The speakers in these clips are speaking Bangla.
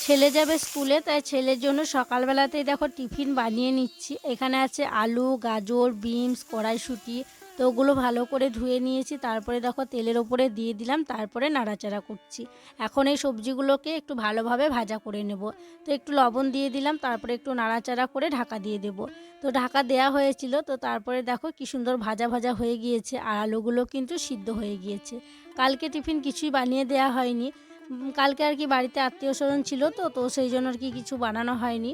ছেলে যাবে স্কুলে, তাই ছেলের জন্য সকালবেলাতেই দেখো টিফিন বানিয়ে নিচ্ছি। এখানে আছে আলু, গাজর, বিনস, কড়াইশুঁটি। তো ওগুলো ভালো করে ধুয়ে নিয়েছি, তারপরে দেখো তেলের ওপরে দিয়ে দিলাম, তারপরে নাড়াচাড়া করছি। এখন এই সবজিগুলোকে একটু ভালোভাবে ভাজা করে নেব। তো একটু লবণ দিয়ে দিলাম, তারপরে একটু নাড়াচাড়া করে ঢাকা দিয়ে দেব। তো ঢাকা দেয়া হয়েছিল, তো তারপরে দেখো কি সুন্দর ভাজা ভাজা হয়ে গিয়েছে, আর আলুগুলো কিন্তু সিদ্ধ হয়ে গিয়েছে। কালকে টিফিন কিছুই বানিয়ে দেয়া হয়নি। কালকে আর কি বাড়িতে আত্মীয়স্বজন ছিল, তো সেই জন্য আর কি কিছু বানানো হয়নি।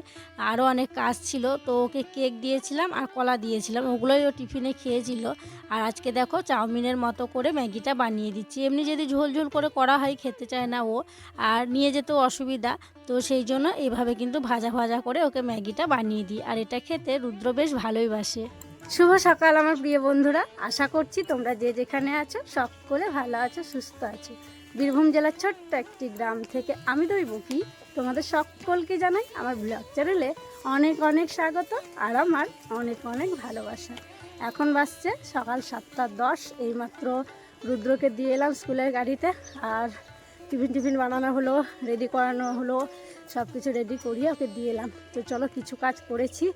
আরও অনেক কাজ ছিল, তো ওকে কেক দিয়েছিলাম আর কলা দিয়েছিলাম, ওগুলোই ও টিফিনে খেয়েছিল। আর আজকে দেখো চাউমিনের মতো করে ম্যাগিটা বানিয়ে দিচ্ছি। এমনি যদি ঝোল ঝোল করে করা হয় খেতে চায় না ও, আর নিয়ে যেতেও অসুবিধা। তো সেই জন্য এইভাবে কিন্তু ভাজা ভাজা করে ওকে ম্যাগিটা বানিয়ে দিই, আর এটা খেতে রুদ্র বেশ ভালোই বাসে। শুভ সকাল আমার প্রিয় বন্ধুরা, আশা করছি তোমরা যে যেখানে আছো সকলে ভালো আছো, সুস্থ আছো। বীরভূম জেলার ছোট্ট একটি গ্রাম থেকে আমি দৈবকী তোমাদের সকলকে জানাই আমার ব্লগ চ্যানেলে অনেক অনেক স্বাগত আর আমার অনেক অনেক ভালোবাসা। এখন বাজছে সকাল 7:10। এইমাত্র রুদ্রকে দিয়ে এলাম স্কুলের গাড়িতে, আর টিফিন বানানো হলো, রেডি করানো হলো, সব কিছু রেডি করিয়ে ওকে দিয়ে এলাম। তো চলো কিছু কাজ করেছি,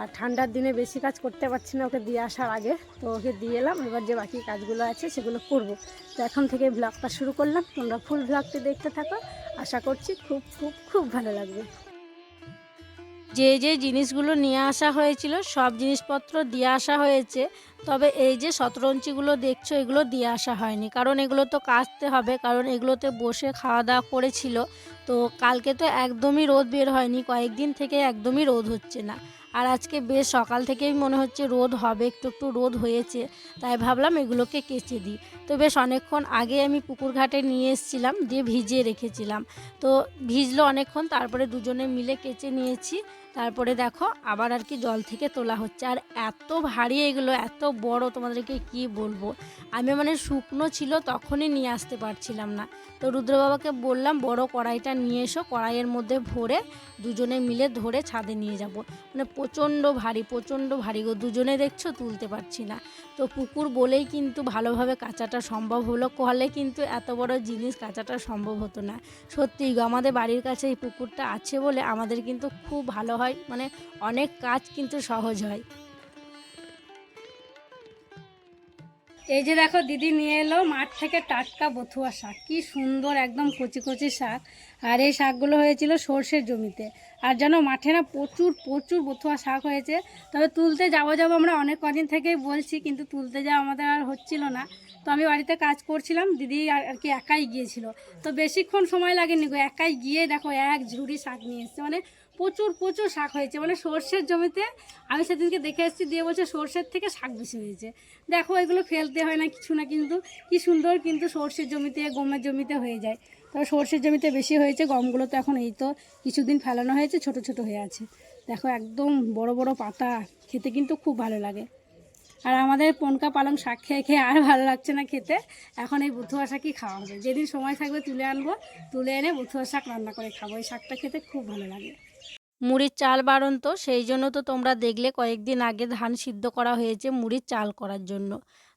আর ঠান্ডার দিনে বেশি কাজ করতে পারছি না ওকে দিয়ে আসার আগে, তো ওকে দিয়ে এলাম। এবার যে বাকি কাজগুলো আছে সেগুলো করব। তো এখন থেকে ব্লগটা শুরু করলাম, তোমরা ফুল ব্লগটি দেখতে থাকো, আশা করছি খুব খুব খুব ভালো লাগবে। যে যে জিনিসগুলো নিয়ে আসা হয়েছিল সব জিনিসপত্র দিয়ে আসা হয়েছে, তবে এই যে শতরঞ্চিগুলো দেখছো এগুলো দিয়ে আসা হয়নি, কারণ এগুলো তো কাচতে হবে, কারণ এগুলোতে বসে খাওয়া দাওয়া করেছিল। তো কালকে তো একদমই রোদ বের হয়নি, কয়েকদিন থেকে একদমই রোদ হচ্ছে না। আর আজকে বেশ সকাল থেকেই মনে হচ্ছে রোদ হবে, একটু একটু রোদ হয়েছে, তাই ভাবলাম এগুলোকে কেচে দিই। তো বেশ অনেকক্ষণ আগে আমি পুকুর ঘাটে নিয়ে এসেছিলাম, দিয়ে ভিজিয়ে রেখেছিলাম। তো ভিজলো অনেকক্ষণ, তারপরে দুজনে মিলে কেচে নিয়েছি। তারপরে দেখো আবার আর কি জল থেকে তোলা হচ্ছে, আর এত ভারী এগুলো, এত বড়, তোমাদেরকে কি বলবো। আমি মানে শুকনো ছিল তখনই নিয়ে আসতে পারছিলাম না। তো রুদ্র বাবাকে বললাম বড় কড়াইটা নিয়ে এসো, কড়াইয়ের মধ্যে ভরে দুজনে মিলে ধরে ছাদে নিয়ে যাব। মানে প্রচণ্ড ভারী গো, দুজনে দেখছো তুলতে পারছি না। তো পুকুর বলেই কিন্তু ভালোভাবে কাচাটা সম্ভব হলো, কলে কিন্তু এত বড় জিনিস কাচাটা সম্ভব হতো না। সত্যিই গো, আমাদের বাড়ির কাছে এই পুকুরটা আছে বলে আমাদের কিন্তু খুব ভালো হয়, মানে অনেক কাজ কিন্তু সহজ হয়। এই যে দেখো দিদি নিয়ে এলো মাঠ থেকে টাটকা বথুয়া শাক, কি সুন্দর একদম কচি কচি শাক। আর এই শাকগুলো হয়েছিল সর্ষের জমিতে। আর যেন মাঠে না প্রচুর প্রচুর বথুয়া শাক হয়েছে। তবে তুলতে যাবো আমরা অনেক কদিন থেকেই বলছি, কিন্তু তুলতে যাওয়া আমাদের আর হচ্ছিল না। তো আমি বাড়িতে কাজ করছিলাম, দিদি আর কি একাই গিয়েছিল। তো বেশিক্ষণ সময় লাগেনি গো, একাই গিয়ে দেখো এক ঝুড়ি শাক নিয়ে এসছে। মানে প্রচুর প্রচুর শাক হয়েছে, মানে সর্ষের জমিতে। আমি সেদিনকে দেখে এসেছি, দিয়ে বলছে সর্ষের থেকে শাক বেশি হয়েছে। দেখো এগুলো ফেলতে হয় না কিছু না, কিন্তু কি সুন্দর কিন্তু সর্ষের জমিতে গমের জমিতে হয়ে যায়। তবে সর্ষের জমিতে বেশি হয়েছে, গমগুলো তো এখন এই তো কিছুদিন ফেলানো হয়েছে, ছোট ছোট হয়ে আছে। দেখো একদম বড় বড় পাতা, খেতে কিন্তু খুব ভালো লাগে। আর আমাদের পনকা পালং শাক খেয়ে খেয়ে আর ভালো লাগছে না খেতে। এখন এই বথুয়া শাকই খাওয়া হবে, যেদিন সময় থাকবে তুলে আনবো, তুলে এনে বথুয়া শাক রান্না করে খাবো। এই শাকটা খেতে খুব ভালো লাগে। মুড়ির চাল বারণ, তো সেই জন্য তো তোমরা দেখলে কয়েকদিন আগে ধান সিদ্ধ করা হয়েছে মুড়ির চাল করার জন্য।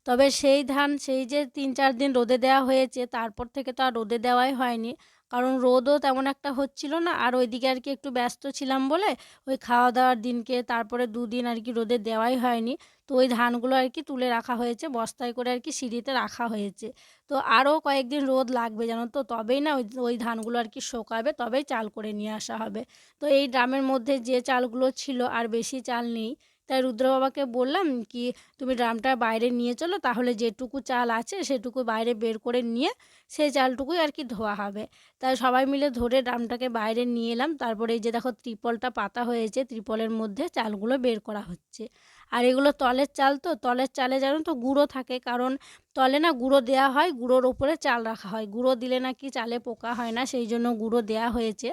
তবে সেই ধান সেই যে 3-4 দিন রোদে দেওয়া হয়েছে, তারপর থেকে তো আর রোদে দেওয়াই হয়নি, কারণ রোদও তেমন একটা হচ্ছিল না। আর ওইদিকে আর কি একটু ব্যস্ত ছিলাম বলে ওই খাওয়া দাওয়ার দিনকে তারপরে 2 দিন আর কি রোদে দেওয়াই হয়নি। তো ওই ধানগুলো আর কি তুলে রাখা হয়েছে, বস্তায় করে আর কি সিঁড়িতে রাখা হয়েছে। তো আরও কয়েকদিন রোদ লাগবে জানো তো, তবেই না ওই ওই ধানগুলো আর কি শোকাবে, তবেই চাল করে নিয়ে আসা হবে। তো এই ড্রামের মধ্যে যে চালগুলো ছিল আর বেশি চাল নেই, তাই রুদ্র বাবাকে বললাম কি তুমি ড্রামটা বাইরে নিয়ে চলো, তাহলে যেটুকু চাল আছে সেটুকু বাইরে বের করে নিয়ে সেই চালটুকুই আর কি ধোয়া হবে। তাই সবাই মিলে ধরে ড্রামটাকে বাইরে নিয়ে এলাম। তারপরে এই যে দেখো ত্রিপলটা পাতা হয়েছে, ত্রিপলের মধ্যে চালগুলো বের করা হচ্ছে। আর এগুলো তলের চাল, তো তলের চালে জানো তো গুঁড়ো থাকে, কারণ তলে না গুঁড়ো দেওয়া হয়, গুঁড়োর ওপরে চাল রাখা হয়, গুঁড়ো দিলে নাকি চালে পোকা হয় না, সেই জন্য গুঁড়ো দেওয়া হয়েছে।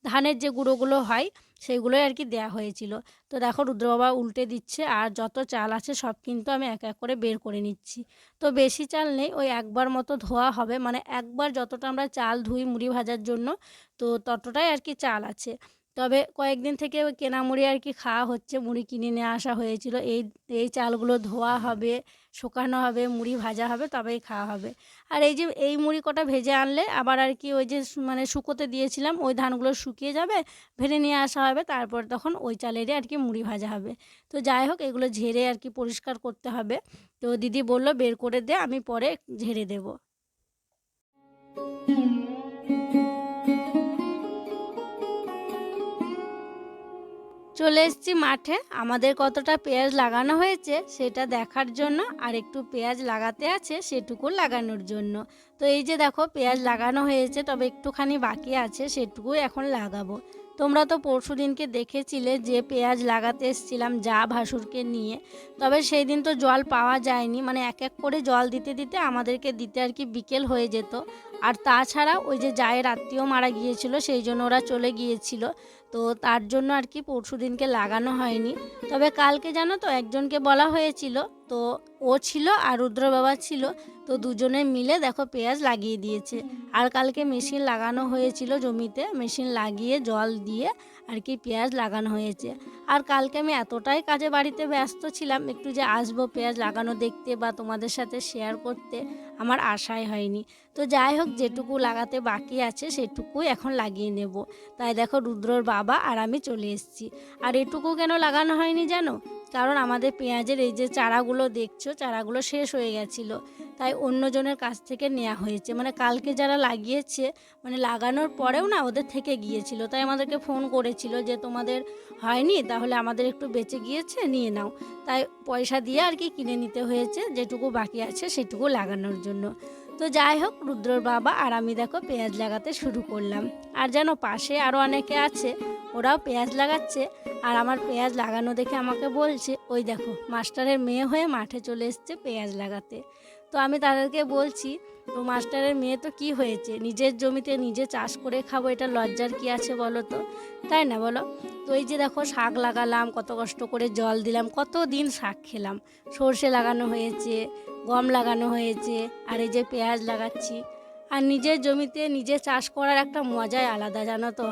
ধানের যে গুঁড়োগুলো হয় সেইগুলোই আর কি দেওয়া হয়েছিল। তো দেখো রুদ্র বাবা উল্টে দিচ্ছে, আর যত চাল আছে সব কিন্তু আমি এক এক করে বের করে নিচ্ছি। তো বেশি চাল নেই, ওই একবার মতো ধোয়া হবে, মানে একবার যতটা আমরা চাল ধুই মুড়ি ভাজার জন্য, তো ততটাই আর কি চাল আছে। তবে কয়েকদিন থেকে ওই কেনা মুড়ি আর কি খাওয়া হচ্ছে, মুড়ি কিনে নিয়ে আসা হয়েছিল। এই চালগুলো ধোয়া হবে, শুকানো হবে, মুড়ি ভাজা হবে, তবেই খাওয়া হবে। আর এই যে এই মুড়ি কটা ভেজে আনলে আবার আর কি ওই যে মানে শুকোতে দিয়েছিলাম ওই ধানগুলো শুকিয়ে যাবে, ভেজে নিয়ে আসা হবে, তারপর তখন ওই চালেরই আর কি মুড়ি ভাজা হবে। তো যাই হোক এগুলো ঝেড়ে আর কি পরিষ্কার করতে হবে। তো দিদি বলল বের করে দে, আমি পরে ঝেড়ে দেবো। চলে এসেছি মাঠে, আমাদের কতটা পেঁয়াজ লাগানো হয়েছে সেটা দেখার জন্য, আর একটু পেঁয়াজ লাগাতে আছে সেটুকু লাগানোর জন্য। তো এই যে দেখো পেঁয়াজ লাগানো হয়েছে, তবে একটুখানি বাকি আছে, সেটুকু এখন লাগাবো। তোমরা তো পরশু দিনকে দেখেছিলে যে পেঁয়াজ লাগাতে এসেছিলাম যা ভাসুরকে নিয়ে, তবে সেই দিন তো জল পাওয়া যায়নি, মানে এক এক করে জল দিতে দিতে আমাদেরকে দিতে আর কি বিকেল হয়ে যেত। আর তাছাড়া ওই যে জায়ের আত্মীয় মারা গিয়েছিল, সেই জন্য ওরা চলে গিয়েছিল, তো তার জন্য আর কি পরশু দিনকে লাগানো হয়নি। তবে কালকে জানো তো একজনকে বলা হয়েছিল, তো ও ছিল আর রুদ্র বাবা ছিল, তো দুজনে মিলে দেখো পেঁয়াজ লাগিয়ে দিয়েছে। আর কালকে মেশিন লাগানো হয়েছিল জমিতে, মেশিন লাগিয়ে জল দিয়ে আর কি পেঁয়াজ লাগানো হয়েছে। আর কালকে আমি এতটাই কাজে বাড়িতে ব্যস্ত ছিলাম, একটু যে আসবো পেঁয়াজ লাগানো দেখতে বা তোমাদের সাথে শেয়ার করতে আমার আশাই হয়নি। তো যাই হোক যেটুকু লাগাতে বাকি আছে সেটুকুই এখন লাগিয়ে নেব। তাই দেখো রুদ্রর বাবা আর আমি চলে এসেছি। আর এটুকু কেন লাগানো হয়নি জানো? কারণ আমাদের পেঁয়াজের এই যে চারাগুলো দেখছো, চারাগুলো শেষ হয়ে গেছিলো, তাই অন্যজনের কাছ থেকে নেওয়া হয়েছে। মানে কালকে যারা লাগিয়েছে, মানে লাগানোর পরেও না ওদের থেকে গিয়েছিল, তাই আমাদেরকে ফোন করেছিল যে তোমাদের হয়নি, তাহলে আমাদের একটু বেঁচে গিয়েছে নিয়ে নাও। তাই পয়সা দিয়ে আর কি কিনে নিতে হয়েছে, যেটুকু বাকি আছে সেটুকু লাগানোর জন্য। তো যাই হোক রুদ্রর বাবা আর আমি দেখো পেঁয়াজ লাগাতে শুরু করলাম। আর যেন পাশে আরও অনেকে আছে, ওরাও পেঁয়াজ লাগাচ্ছে। আর আমার পেঁয়াজ লাগানো দেখে আমাকে বলছে, ওই দেখো মাস্টারের মেয়ে হয়ে মাঠে চলে এসছে পেঁয়াজ লাগাতে। তো আমি তাদেরকে বলছি, তো মাস্টারের মেয়ে তো কি হয়েছে, নিজের জমিতে নিজে চাষ করে খাবো, এটা লজ্জার কি আছে বলো তো, তাই না বলো? তো এই যে দেখো শাক লাগালাম, কত কষ্ট করে জল দিলাম, কত দিন শাক খেলাম, সর্ষে লাগানো হয়েছে, গম লাগানো হয়েছে, আর এই যে পেঁয়াজ লাগাচ্ছি। আর নিজের জমিতে নিজে চাষ করার একটা মজাই আলাদা জানো তো।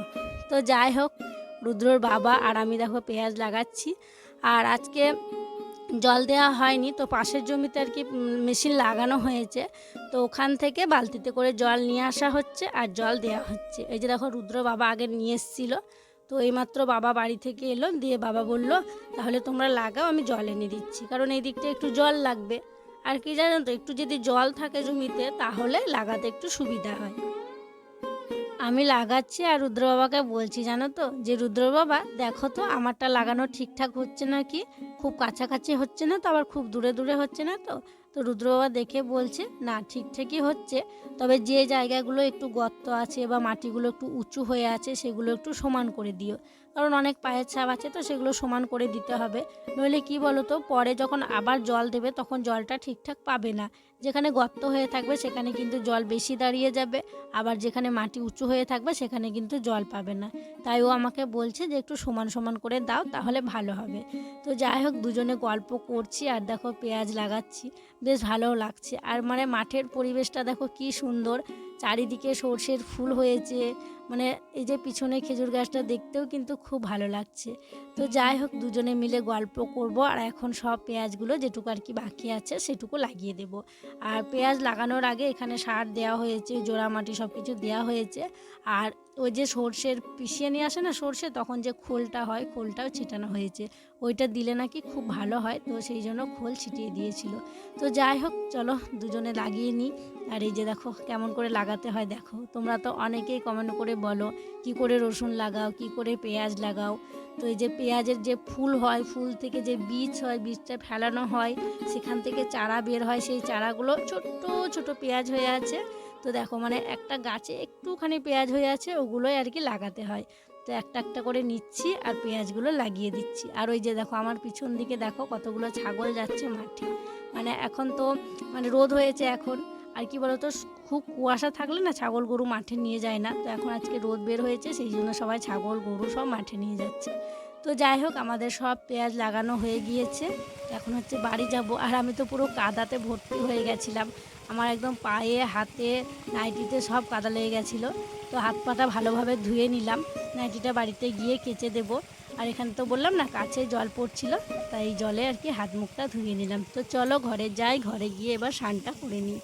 তো যাই হোক রুদ্রর বাবা আর আমি দেখো পেঁয়াজ লাগাচ্ছি। আর আজকে জল দেওয়া হয়নি, তো পাশের জমিতে আর কি মেশিন লাগানো হয়েছে, তো ওখান থেকে বালতিতে করে জল নিয়ে আসা হচ্ছে আর জল দেওয়া হচ্ছে। এই যে দেখো রুদ্র বাবা আগে নিয়ে এসেছিলো, তো এইমাত্র বাবা বাড়ি থেকে এলো, দিয়ে বাবা বলল তাহলে তোমরা লাগাও, আমি জল এনে দিচ্ছি, কারণ এই দিকটা একটু জল লাগবে। আর কি জানো তো, একটু যদি জল থাকে জমিতে তাহলে লাগাতে একটু সুবিধা হয়। আমি লাগাচ্ছি আর রুদ্র বাবাকে বলছি জানো তো, যে রুদ্র বাবা দেখো তো আমারটা লাগানো ঠিকঠাক হচ্ছে না কি, খুব কাছাকাছি হচ্ছে না তো, আবার খুব দূরে দূরে হচ্ছে না তো। তো রুদ্র বাবা দেখে বলছে না ঠিকঠাকই হচ্ছে, তবে যে জায়গাগুলো একটু গর্ত আছে বা মাটিগুলো একটু উঁচু হয়ে আছে সেগুলো একটু সমান করে দিও, কারণ অনেক পায়ের ছাপ আছে, তো সেগুলো সমান করে দিতে হবে। নইলে কি বলো তো, পরে যখন আবার জল দেবে তখন জলটা ঠিকঠাক পাবে না। যেখানে গর্ত হয়ে থাকবে সেখানে কিন্তু জল বেশি দাঁড়িয়ে যাবে, আবার যেখানে মাটি উঁচু হয়ে থাকবে সেখানে কিন্তু জল পাবে না। তাই ও আমাকে বলছে যে একটু সমান সমান করে দাও, তাহলে ভালো হবে। তো যাই হোক দুজনে গল্প করছি আর দেখো পেঁয়াজ লাগাচ্ছি, বেশ ভালোও লাগছে। আর মানে মাঠের পরিবেশটা দেখো কি সুন্দর, চারিদিকে সর্ষের ফুল হয়েছে, মানে এই যে পিছনে খেজুর গাছটা দেখতেও কিন্তু খুব ভালো লাগছে। তো যাই হোক দুজনে মিলে গল্প করব, আর এখন সব পেঁয়াজগুলো যেটুকু আর কি বাকি আছে সেটুকু লাগিয়ে দেব। আর পেঁয়াজ লাগানোর আগে এখানে সার দেওয়া হয়েছে, জোড়া মাটি সব কিছু দেওয়া হয়েছে। আর ওই যে সর্ষের পিষিয়ে নিয়ে আসে না সর্ষে, তখন যে খোলটা হয় খোলটাও ছিটানো হয়েছে, ওইটা দিলে নাকি খুব ভালো হয়, তো সেই জন্য খোল ছিটিয়ে দিয়েছিল। তো যাই হোক চলো দুজনে লাগিয়ে নিই। আর এই যে দেখো কেমন করে লাগাতে হয় দেখো, তোমরা তো অনেকেই কমেন্ট করে বলো কি করে রসুন লাগাও, কি করে পেঁয়াজ লাগাও। তো এই যে পেঁয়াজের যে ফুল হয়, ফুল থেকে যে বীজ হয়, বীজটা ফেলানো হয়, সেখান থেকে চারা বের হয়, সেই চারাগুলো ছোট্ট ছোট পেঁয়াজ হয়ে আছে। তো দেখো মানে একটা গাছে একটুখানি পেঁয়াজ হয়ে আছে, ওগুলোই আর কি লাগাতে হয়। তো একটা একটা করে নিচ্ছি আর পেঁয়াজগুলো লাগিয়ে দিচ্ছি। আর ওই যে দেখো আমার পিছন দিকে দেখো কতগুলো ছাগল যাচ্ছে মাঠে, মানে এখন তো মানে রোদ হয়েছে এখন, আর কি বলতো খুব কুয়াশা থাকলে না ছাগল গরু মাঠে নিয়ে যায় না, তো এখন আজকে রোদ বের হয়েছে সেই জন্য সবাই ছাগল গরু সব মাঠে নিয়ে যাচ্ছে। তো যাই হোক আমাদের সব পেঁয়াজ লাগানো হয়ে গিয়েছে, এখন হচ্ছে বাড়ি যাব। আর আমি তো পুরো কাদাতে ভর্তি হয়ে গেছিলাম, আমার একদম পায়ে হাতে নাইটিতে সব কাদা লেগে গেছিলো। তো হাত পাটা ভালোভাবে ধুয়ে নিলাম, নাইটিটা বাড়িতে গিয়ে কেচে দেবো। আর এখানে তো বললাম না কাছে জল পড়ছিল, তাই এই জলে আর কি হাত মুখটা ধুয়ে নিলাম। তো চলো ঘরে যাই, ঘরে গিয়ে এবার স্নানটা করে নিই।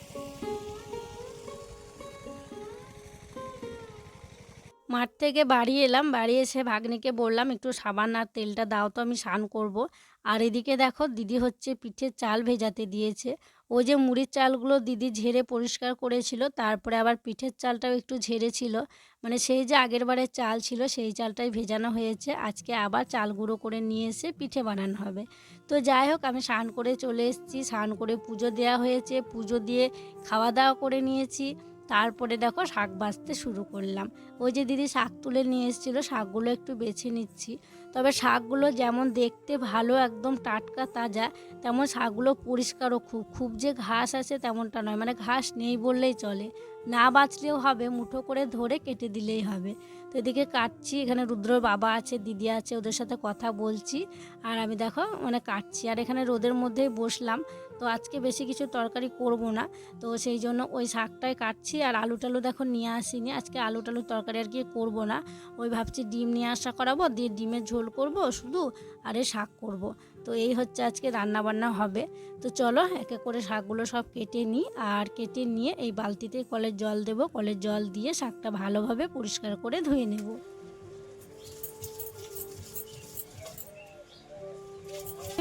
মাঠ থেকে বাড়ি এলাম, বাড়ি এসে ভাগ্নিকে বললাম একটু সাবান আর তেলটা দাও তো, আমি স্নান করব। আর এদিকে দেখো দিদি হচ্ছে পিঠের চাল ভেজাতে দিয়েছে। ওই যে মুড়ির চালগুলো দিদি ঝেড়ে পরিষ্কার করেছিল, তারপরে আবার পিঠের চালটাও একটু ঝেড়েছিল, মানে সেই যে আগের বারের চাল ছিল সেই চালটাই ভেজানো হয়েছে। আজকে আবার চাল গুঁড়ো করে নিয়ে এসে পিঠে বানানো হবে। তো যাই হোক আমি স্নান করে চলে এসেছি, স্নান করে পুজো দেওয়া হয়েছে, পুজো দিয়ে খাওয়া দাওয়া করে নিয়েছি। তারপরে দেখো শাক বাছতে শুরু করলাম। ওই যে দিদি শাক তুলে নিয়ে এসেছিলো, শাকগুলো একটু বেছে নিচ্ছি। তবে শাকগুলো যেমন দেখতে ভালো একদম টাটকা তাজা, তেমন শাকগুলো পরিষ্কারও খুব খুব যে ঘাস আছে তেমনটা নয়, মানে ঘাস নেই বললেই চলে। না বাছলেও হবে, মুঠো করে ধরে কেটে দিলেই হবে। তো এদিকে কাটছি, এখানে রুদ্রর বাবা আছে, দিদি আছে, ওদের সাথে কথা বলছি আর আমি দেখো মানে কাটছি। আর এখানে রোদের মধ্যেই বসলাম। তো আজকে বেশি কিছু তরকারি করব না, তো সেই জন্য ওই শাকটাই কাটছি। আর আলু টালু দেখো নিয়ে আসিনি, আজকে আলু টালুর তরকারি আর কি করবো না। ওই ভাবছি ডিম নিয়ে আসা করাবো, দিয়ে ডিমের ঝোল করব শুধু, আর এই শাক করব। তো এই হচ্ছে আজকে রান্না বান্না হবে। তো চলো এক এক করে শাকগুলো সব কেটে নিই, আর কেটে নিয়ে এই বালতিতে কলের জল দেব, কলের জল দিয়ে শাকটা ভালোভাবে পরিষ্কার করে ধুয়ে নেব।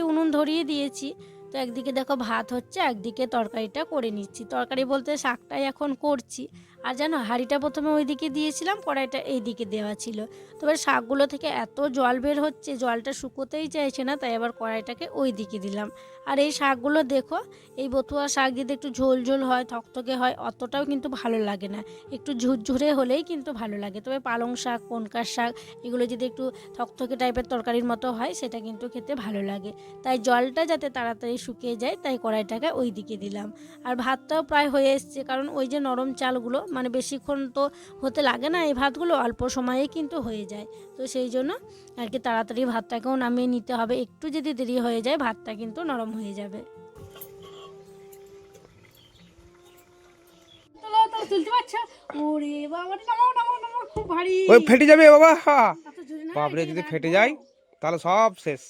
উনুন ধরিয়ে দিয়েছি। তো একদিকে দেখো ভাত হচ্ছে, একদিকে তরকারিটা করে নিচ্ছি। তরকারি বলতে শাকটাই এখন করছি। আর জানো হাঁড়িটা প্রথমে ওইদিকে দিয়েছিলাম, কড়াইটা এই দিকে দেওয়া ছিল। তবে শাকগুলো থেকে এত জল বের হচ্ছে, জলটা শুকোতেই চাইছে না, তাই আবার কড়াইটাকে ওই দিকে দিলাম। আর এই শাকগুলো দেখো, এই বথুয়া শাক যদি একটু ঝোল ঝোল হয়, থকথকে হয়, অতটাও কিন্তু ভালো লাগে না, একটু ঝুরঝুরে হলেই কিন্তু ভালো লাগে। তবে পালং শাক, কনকার শাক, এগুলো যদি একটু থকথকে টাইপের তরকারির মতো হয় সেটা কিন্তু খেতে ভালো লাগে। তাই জলটা যাতে তাড়াতাড়ি শুকিয়ে যায়, তাই কড়াইটাকে ওই দিকে দিলাম। আর ভাতটাও প্রায় হয়ে এসছে, কারণ ওই যে নরম চালগুলো মানে বেশিক্ষণ তো হতে লাগে না, এই ভাতগুলো অল্প সময়েই কিন্তু হয়ে যায়। তো সেই জন্য আর কি তাড়াতাড়ি ভাতটাকেও নামিয়ে নিতে হবে, একটু যদি দেরি হয়ে যায় ভাতটা কিন্তু নরম হয়ে যাবে। তুলতে পারছো? ওরে বাবা, নামাও নামাও নামাও, খুব ভারী। ওই ফেটে যাবে বাবা, বাবরে যদি ফেটে যায় তাহলে সব শেষ।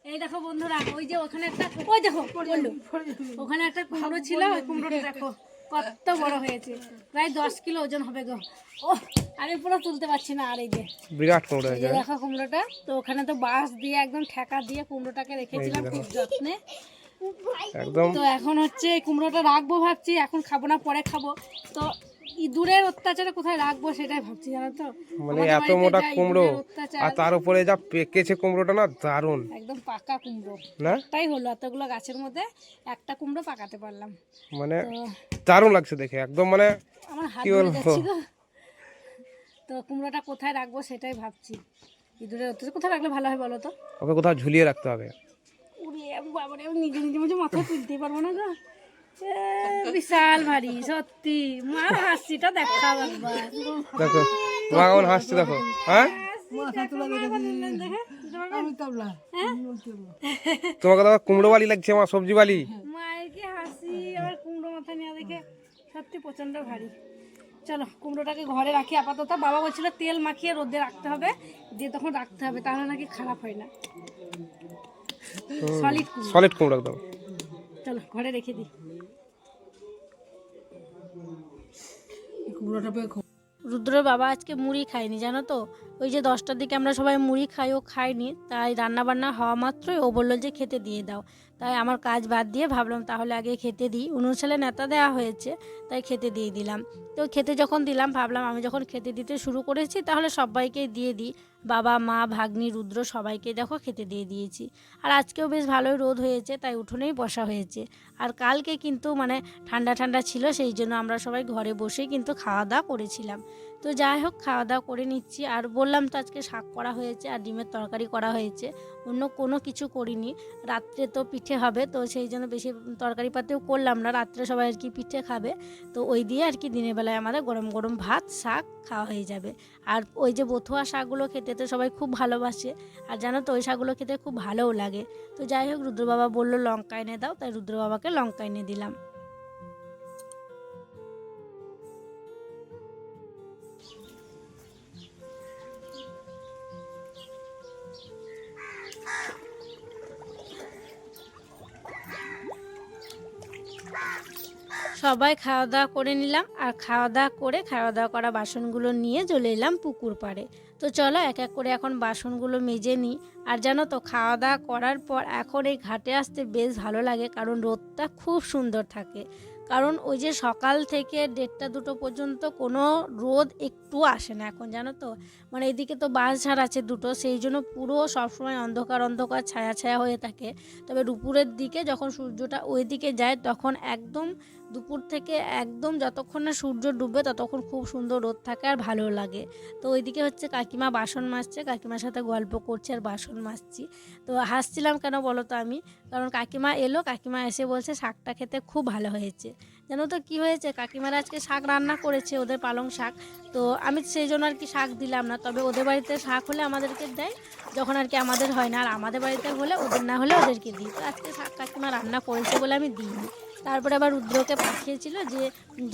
এই দেখো বন্ধুরা, ওই যে ওখানে একটা, ওই দেখো ওখানে একটা কুমড়ো ছিল, ওই কুমড়োটা দেখো কত বড় হয়েছে, প্রায় 10 কিলো ওজন হবে গো। ও আমি পুরো তুলতে পারছি না। আর এই যে বিরাট কুমড়ো হয়েছে দেখো কুমড়োটা, তো ওখানে তো বাঁশ দিয়ে একদম ঠেকা দিয়ে কুমড়োটাকে রেখেছিলাম খুব যত্নে একদম। তো এখন হচ্ছে কুমড়োটা রাখবো ভাবছি, এখন খাবো না, পরে খাবো। তো ইঁদুরের অত্যাচারে কোথায় রাখবো সেটাই ভাবছি, জানো তো। মানে এত মোটা কুমড়ো, আর তার উপরে যা পেকেছে কুমড়োটা, না দারুণ, একদম পাকা কুমড়ো না? তাই হলো, এতগুলো গাছের মধ্যে একটা কুমড়ো পাকাতে পারলাম, মানে দারুণ লাগছে দেখে, একদম মানে আমার হাত ধরে যাচ্ছে গো। তো কুমড়োটা কোথায় রাখবো সেটাই ভাবছি, ইঁদুরের অত্যাচার কোথায় রাখলে ভালো হয় বলো তো? ওকে কোথাও ঝুলিয়ে রাখতে হবে। উড়ে বাবারে, আমি নিজে নিজে মুঝে মাথায় তুলতেই পারবো না গো, বিশাল ভারী সত্যি। মা হাসিটা দেখাও একবার, দেখো মা কেমন হাসছে দেখো। হ্যাঁ তোমাকে তো কুমড়ো বালি লাগছে, আমার সবজি বালি। মায়ের কি হাসি, আবার কুমড়ো মাথা নিয়ে দেখে সত্যি প্রচন্ড ভারী। চলো কুমড়োটাকে ঘরে রাখি আপাতত। বাবা বলছিল তেল মাখিয়ে রোদে রাখতে হবে, দিয়ে তখন রাখতে হবে, তাহলে নাকি খারাপ হয় না। সলিড কুমড়ো একদম। চলো ঘরে রেখে দিই কুমড়োটা। রুদ্রর বাবা আজকে মুড়ি খায়নি, জানো তো। ওই যে 10টার দিকে আমরা সবাই মুড়ি খাই, ও খায়নি, তাই রান্নাবান্না হওয়া মাত্রই ও বললো যে খেতে দিয়ে দাও। তাই আমার কাজ বাদ দিয়ে ভাবলাম তাহলে আগে খেতে দিই, 19 সালে নেতা দেওয়া হয়েছে, তাই খেতে দিয়ে দিলাম। তো খেতে যখন দিলাম ভাবলাম আমি যখন খেতে দিতে শুরু করেছি তাহলে সবাইকে দিয়ে দিই, বাবা মা ভাগ্নি রুদ্র সবাইকে দেখো খেতে দিয়ে দিয়েছি। আর আজকেও বেশ ভালোই রোদ হয়েছে, তাই উঠোনেই বসা হয়েছে। আর কালকে কিন্তু মানে ঠান্ডা ঠান্ডা ছিল, সেই জন্য আমরা সবাই ঘরে বসেই কিন্তু খাওয়া দাওয়া করেছিলাম। তো যাই হোক খাওয়া দাওয়া করে নিচ্ছি। আর বললাম তো আজকে শাক করা হয়েছে আর ডিমের তরকারি করা হয়েছে, অন্য কোনো কিছু করিনি। রাত্রে তো পিঠে হবে, তো সেই জন্য বেশি তরকারি পাতেও করলাম না, রাত্রে সবাই আর কি পিঠে খাবে, তো ওই দিয়ে আর কি দিনের বেলায় আমাদের গরম গরম ভাত শাক খাওয়া হয়ে যাবে। আর ওই যে বথুয়া শাকগুলো খেতে তো সবাই খুব ভালোবাসে, আর জানো তো ওই শাকগুলো খেতে খুব ভালোও লাগে। তো যাই হোক রুদ্র বাবা বললো লঙ্কা এনে দাও, তাই রুদ্র বাবাকে লঙ্কা এনে দিলাম। সবাই খাওয়া দাওয়া করে নিলাম, আর খাওয়া দাওয়া করা বাসনগুলো নিয়ে চলে এলাম পুকুর পাড়ে। তো চলো এক এক করে এখন বাসনগুলো মেজে নিই। আর জানো তো খাওয়া দাওয়া করার পর এখন এই ঘাটে আসতে বেশ ভালো লাগে, কারণ রোদটা খুব সুন্দর থাকে। কারণ ওই যে সকাল থেকে 1:30-2 পর্যন্ত কোনো রোদ একটু আসে না এখন, জানো তো। মানে এদিকে তো বাঁশঝাড় আছে দুটো, সেই জন্য পুরো সবসময় অন্ধকার অন্ধকার ছায়া ছায়া হয়ে থাকে। তবে দুপুরের দিকে যখন সূর্যটা ওই দিকে যায় তখন একদম দুপুর থেকে একদম যতক্ষণ না সূর্য ডুববে ততক্ষণ খুব সুন্দর রোদ থাকে আর ভালো লাগে। তো ওইদিকে হচ্ছে কাকিমা বাসন মাজছে, কাকিমার সাথে গল্প করছে আর বাসন মাজছি। তো হাসছিলাম কেন বলো তো আমি, কারণ কাকিমা এলো, কাকিমা এসে বলছে শাকটা খেতে খুব ভালো হয়েছে। জানো তো কী হয়েছে, কাকিমারা আজকে শাক রান্না করেছে, ওদের পালং শাক। তো আমি সেই জন্য আর কি শাক দিলাম না, তবে ওদের বাড়িতে শাক হলে আমাদেরকে দেয়, যখন আর কি আমাদের হয় না, আর আমাদের বাড়িতে হলে ওদের না হলে ওদেরকে দিই। তো আজকে শাক কাকিমা রান্না করেছে বলে আমি দিইনি। তারপরে আবার রুদ্রকে পাঠিয়েছিল যে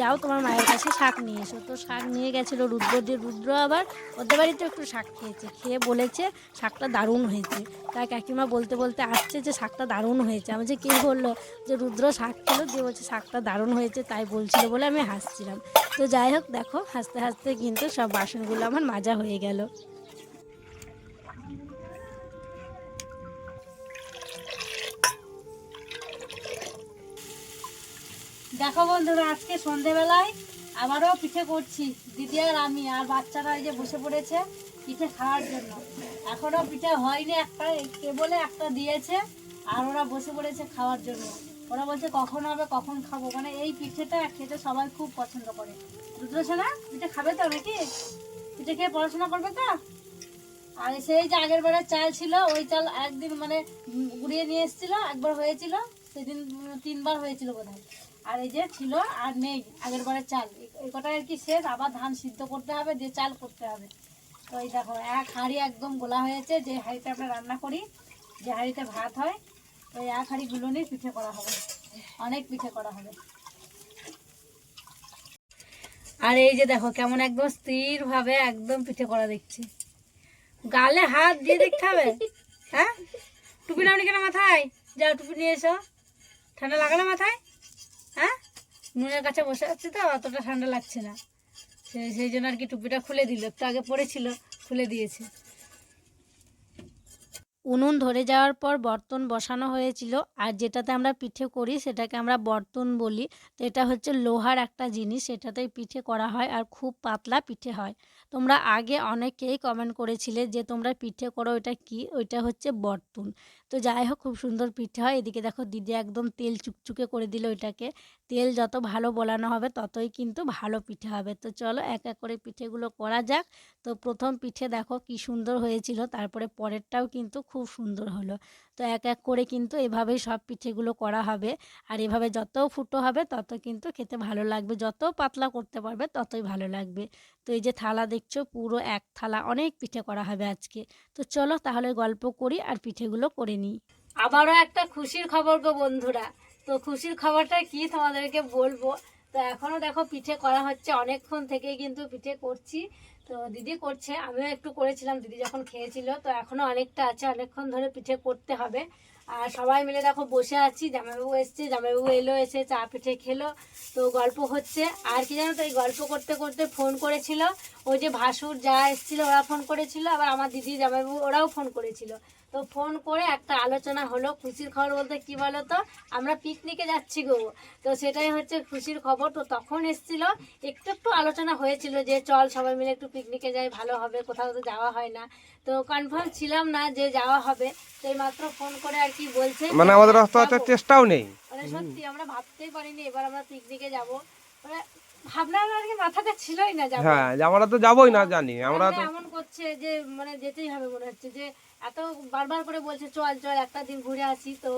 যাও তোমার মায়ের কাছে শাক নিয়ে এসো। তো শাক নিয়ে গেছিলো রুদ্র, দিয়ে রুদ্র আবার ওদের বাড়িতে একটু শাক খেয়েছে, খেয়ে বলেছে শাকটা দারুণ হয়েছে। তাই কাকিমা বলতে বলতে আসছে যে শাকটা দারুণ হয়েছে। আমি যে কে বললো, যে রুদ্র শাক খেলো, দিয়ে বলছে শাকটা দারুণ হয়েছে, তাই বলছিল বলে আমি হাসছিলাম। তো যাই হোক দেখো হাসতে হাসতে কিন্তু সব বাসনগুলো আমার মাজা হয়ে গেল। দেখো বন্ধুরা, আজকে সন্ধেবেলায় আবারও পিঠে করছি, দিদি আর আমি, আর বাচ্চারা এই যে বসে পড়েছে পিঠে খাওয়ার জন্য। এখনও পিঠে হয়নি, একটা কেবলে একটা দিয়েছে, আর ওরা বসে পড়েছে খাওয়ার জন্য। ওরা বলছে কখন হবে কখন খাবো, মানে এই পিঠেটা খেতে সবাই খুব পছন্দ করে। রুদ্রসোনা পিঠে খাবে তো নাকি? পিঠে খেয়ে পড়াশোনা করবে তো? আর সেই যে আগের বারের চাল ছিল, ওই চাল একদিন মানে গুঁড়িয়ে নিয়ে এসেছিল, একবার হয়েছিল সেদিন, 3বার হয়েছিল বোধহয়। আর এই যে ছিল আর নেই আগের বারের চাল, এই কটা আর কি শেষ, আবার ধান সিদ্ধ করতে হবে, দিয়ে চাল করতে হবে। তো এই দেখো এক হাঁড়ি একদম গোলা হয়েছে, যে হাঁড়িতে আমরা রান্না করি, যে হাঁড়িতে ভাত হয়, তো এই এক হাঁড়িগুলো নিয়ে পিঠে করা হবে, অনেক পিঠে করা হবে। আর এই যে দেখো কেমন একদম স্থিরভাবে একদম পিঠে করা দেখছি। গালে হাত দিয়ে দেখতে হবে। হ্যাঁ, টুপি নাও কেন মাথায়? যাও টুপি নিয়ে এসো। ঠান্ডা লাগালো মাথায়? হ্যাঁ, নুনের কাছে বসে আছে তো অতটা ঠান্ডা লাগছে না, সেই জন্য আর কি টুপিটা খুলে দিল, একটু আগে পরেছিল, খুলে দিয়েছে। উনুন ধরে যাওয়ার পর বর্তন বসানো হয়েছিল, আর যেটাতে আমরা পিঠে করি সেটাকে আমরা বর্তন বলি। তো এটা হচ্ছে লোহার একটা জিনিস, সেটাতেই পিঠে করা হয় আর খুব পাতলা পিঠে হয়। তোমরা আগে অনেকেই কমেন্ট করেছিলে যে তোমরা পিঠে করো, ওইটা কি? ওইটা হচ্ছে বর্তন। তো যাই হোক খুব সুন্দর পিঠে হয়। এদিকে দেখো দিদি একদম তেল চুকচুকে করে দিল ওইটাকে। তেল যত ভালো বলানো হবে ততই কিন্তু ভালো পিঠে হবে। তো চলো এক এক করে পিঠেগুলো করা যাক। তো প্রথম পিঠে দেখো কি সুন্দর হয়েছিল, তারপরে পরেরটাও কিন্তু খুব সুন্দর হলো। তো এক এক করে কিন্তু এভাবেই সব পিঠেগুলো করা হবে। আর এভাবে যত ফুটো হবে তত কিন্তু খেতে ভালো লাগবে, যত পাতলা করতে পারবে ততই ভালো লাগবে। তো এই যে থালা দেখছো, পুরো এক থালা অনেক পিঠে করা হবে আজকে। তো চলো তাহলে গল্প করি আর পিঠেগুলো করে নিই। আবারও একটা খুশির খবর গো বন্ধুরা। তো খুশির খবরটা কি তোমাদেরকে বলবো। তো এখনও দেখো পিঠে করা হচ্ছে, অনেকক্ষণ থেকে কিন্তু পিঠে করছি। তো দিদি করছে, আমিও একটু করেছিলাম দিদি যখন খেয়েছিল। তো এখনও অনেকটা আছে, অনেকক্ষণ ধরে পিঠে করতে হবে। আর সবাই মিলে দেখো বসে আছি, জামাইবাবু এসছে, জামাইবাবু এলো, এসে চা পিঠে খেলো। তো গল্প হচ্ছে, আর কি জানো তো, এই গল্প করতে করতে ফোন করেছিল ওই যে ভাসুর যা এসেছিলো, ওরা ফোন করেছিল, আবার আমার দিদি জামাইবাবু ওরাও ফোন করেছিল। তো ফোন করে একটা আলোচনা হলো, খুশির খবর বলতে কি বলো তো, আমরা পিকনিকে যাচ্ছি গো। তো সেটাই হচ্ছে খুশির খবর। তো তখন এসেছিল, একটু আলোচনা হয়েছিল যে চল সবাই মিলে একটু পিকনিকে যাই, ভালো হবে, কোথাও তো যাওয়া হয় না। তো কনফার্ম ছিলাম না যে যাওয়া হবে, তো এই মাত্র ফোন করে আর কি বলছে, মানে আমাদের চেষ্টাও নেই, মানে সত্যি আমরা ভাবতেই পারিনি এবার আমরা পিকনিকে যাবো। মানে ভাবনা আর কি মাথাতে ছিলই না যাবো। হ্যাঁ যে আমরা তো যাবোই না জানি আমরা তো। এমন করছে যে মানে যেতেই হবে মনে হচ্ছে, যে এত বারবার করে বলছে চল চল একটা দিন ঘুরে আসি, তো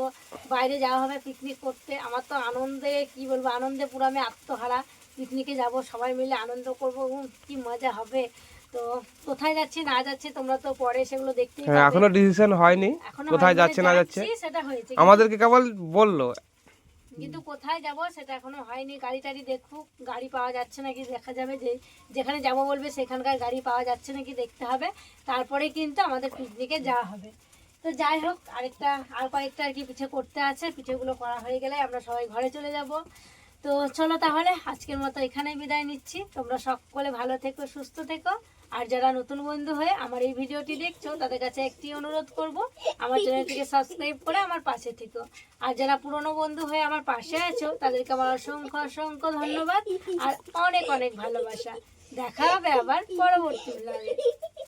বাইরে যাওয়া হবে পিকনিক করতে। আমার তো আনন্দে কি বলবো, আনন্দে পুরো আমি আত্মহারা। পিকনিকে যাব, সবাই মিলে আনন্দ করবো, কি মজা হবে। তো কোথায় যাচ্ছি না যাচ্ছি তোমরা তো পরে সেগুলো দেখতেই হ্যাঁ পাবে। এখনো ডিসিশন হয়নি এখনো কোথায় হয়নি, যাচ্ছে না যাচ্ছে, যাচ্ছি সেটা হয়েছে, আমাদেরকে কেবল বললো। কিন্তু কোথায় যাব সেটা এখনো হয়নি। গাড়ি টাড়ি দেখুক, গাড়ি পাওয়া যাচ্ছে নাকি দেখা যাবে, যে যেখানে যাব বলবে সেখানকার গাড়ি পাওয়া যাচ্ছে নাকি দেখতে হবে, তারপরে কিন্তু আমাদের পিকনিকে যাওয়া হবে। তো যাই হোক, আর কয়েকটা আর কি পিঠে করতে আছে, পিঠেগুলো করা হয়ে গেলে আমরা সবাই ঘরে চলে যাব। তো চলো তাহলে আজকের মতো এখানেই বিদায় নিচ্ছি। তোমরা সকলে ভালো থেকো, সুস্থ থেকো। আর যারা নতুন বন্ধু হয়ে আমার এই ভিডিওটি দেখছো তাদের কাছে একটি অনুরোধ করব, আমার চ্যানেলটিকে সাবস্ক্রাইব করে আমার পাশে থেকো। আর যারা পুরনো বন্ধু হয়ে আমার পাশে আছো তাদেরকে আমার অসংখ্য অসংখ্য ধন্যবাদ আর অনেক অনেক ভালোবাসা। দেখা হবে আবার পরবর্তী ব্লগে।